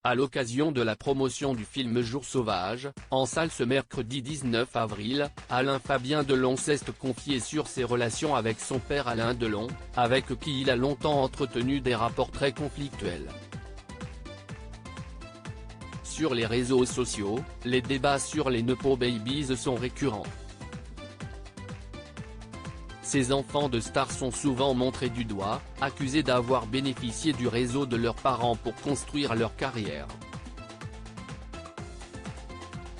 À l'occasion de la promotion du film Jours sauvages, en salle ce mercredi 19 avril, Alain Fabien Delon s'est confié sur ses relations avec son père Alain Delon, avec qui il a longtemps entretenu des rapports très conflictuels. Sur les réseaux sociaux, les débats sur les Nepo Babies sont récurrents. Ces enfants de stars sont souvent montrés du doigt, accusés d'avoir bénéficié du réseau de leurs parents pour construire leur carrière.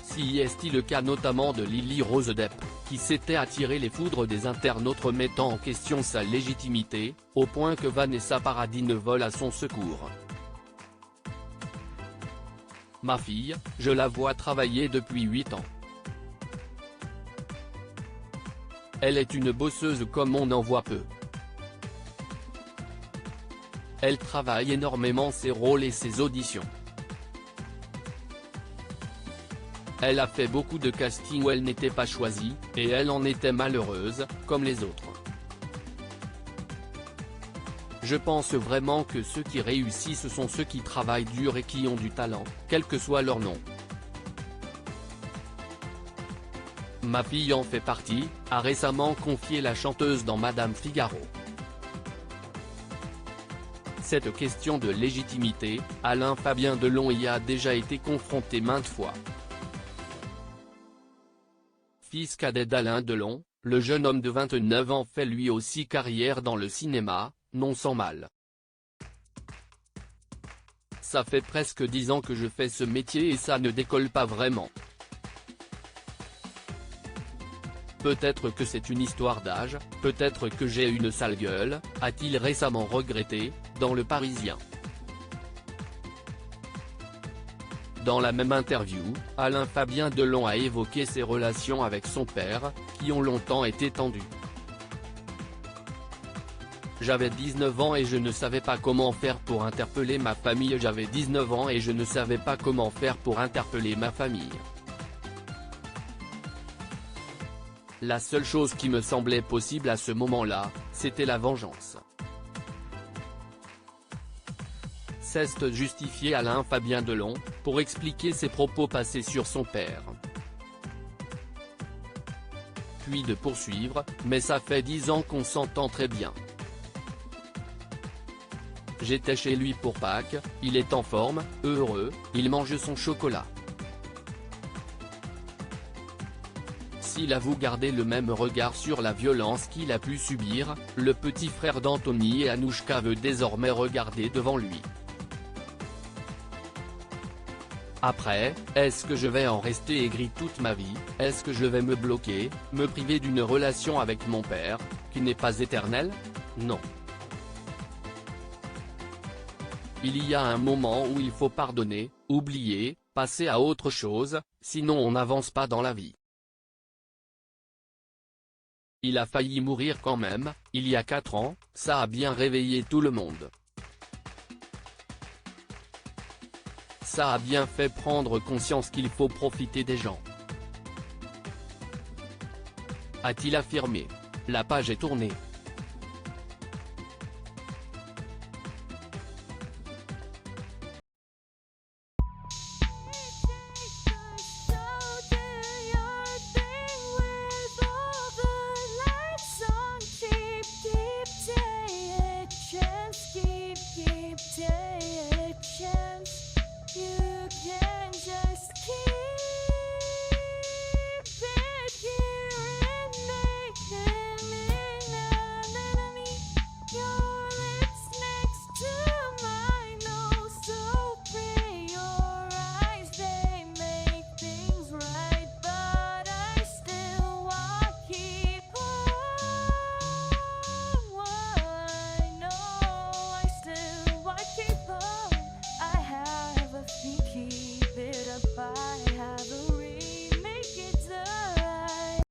Si est-il le cas notamment de Lily Rose Depp, qui s'était attiré les foudres des internautes remettant en question sa légitimité, au point que Vanessa Paradis ne vole à son secours. Ma fille, je la vois travailler depuis 8 ans. Elle est une bosseuse comme on en voit peu. Elle travaille énormément ses rôles et ses auditions. Elle a fait beaucoup de castings où elle n'était pas choisie, et elle en était malheureuse, comme les autres. Je pense vraiment que ceux qui réussissent sont ceux qui travaillent dur et qui ont du talent, quel que soit leur nom. Ma fille en fait partie, a récemment confié la chanteuse dans Madame Figaro. Cette question de légitimité, Alain Fabien Delon y a déjà été confronté maintes fois. Fils cadet d'Alain Delon, le jeune homme de 29 ans fait lui aussi carrière dans le cinéma, non sans mal. Ça fait presque 10 ans que je fais ce métier et ça ne décolle pas vraiment. Peut-être que c'est une histoire d'âge, peut-être que j'ai une sale gueule, a-t-il récemment regretté, dans Le Parisien. Dans la même interview, Alain Fabien Delon a évoqué ses relations avec son père, qui ont longtemps été tendues. J'avais 19 ans et je ne savais pas comment faire pour interpeller ma famille. J'avais 19 ans et je ne savais pas comment faire pour interpeller ma famille. La seule chose qui me semblait possible à ce moment-là, c'était la vengeance. C'est justifié Alain Fabien Delon, pour expliquer ses propos passés sur son père. Puis de poursuivre, mais ça fait 10 ans qu'on s'entend très bien. J'étais chez lui pour Pâques, il est en forme, heureux, il mange son chocolat. S'il avoue garder le même regard sur la violence qu'il a pu subir, le petit frère d'Anthony et Anouchka veut désormais regarder devant lui. Après, est-ce que je vais en rester aigri toute ma vie, est-ce que je vais me bloquer, me priver d'une relation avec mon père, qui n'est pas éternelle? Non. Il y a un moment où il faut pardonner, oublier, passer à autre chose, sinon on n'avance pas dans la vie. Il a failli mourir quand même, il y a 4 ans, ça a bien réveillé tout le monde. Ça a bien fait prendre conscience qu'il faut profiter des gens. A-t-il affirmé. La page est tournée.